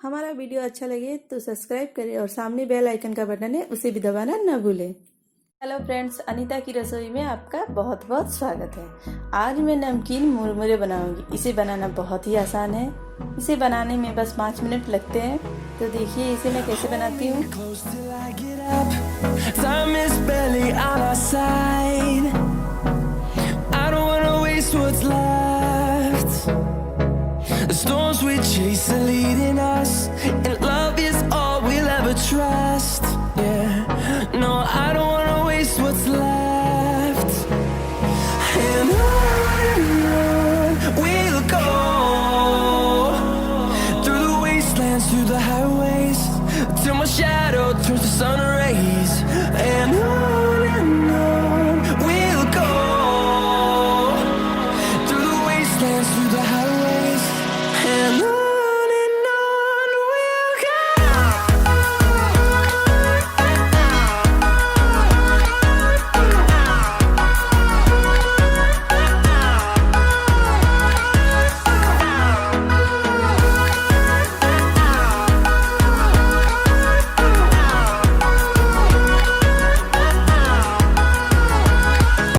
हमारा वीडियो अच्छा लगे तो सब्सक्राइब करें और सामने बेल आइकन का बटन है उसे भी दबाना न भूलें। हेलो फ्रेंड्स, अनीता की रसोई में आपका बहुत बहुत स्वागत है। आज मैं नमकीन मुरमुरे बनाऊंगी। इसे बनाना बहुत ही आसान है। इसे बनाने में बस 5 मिनट लगते हैं। तो देखिए इसे मैं कैसे बनाती हूँ। The storms we chase are leading us, and love is all we'll ever trust. Yeah, no, I don't wanna waste what's left. And on we'll go, through the wastelands, through the highways, till my shadow turns to sun rays. And on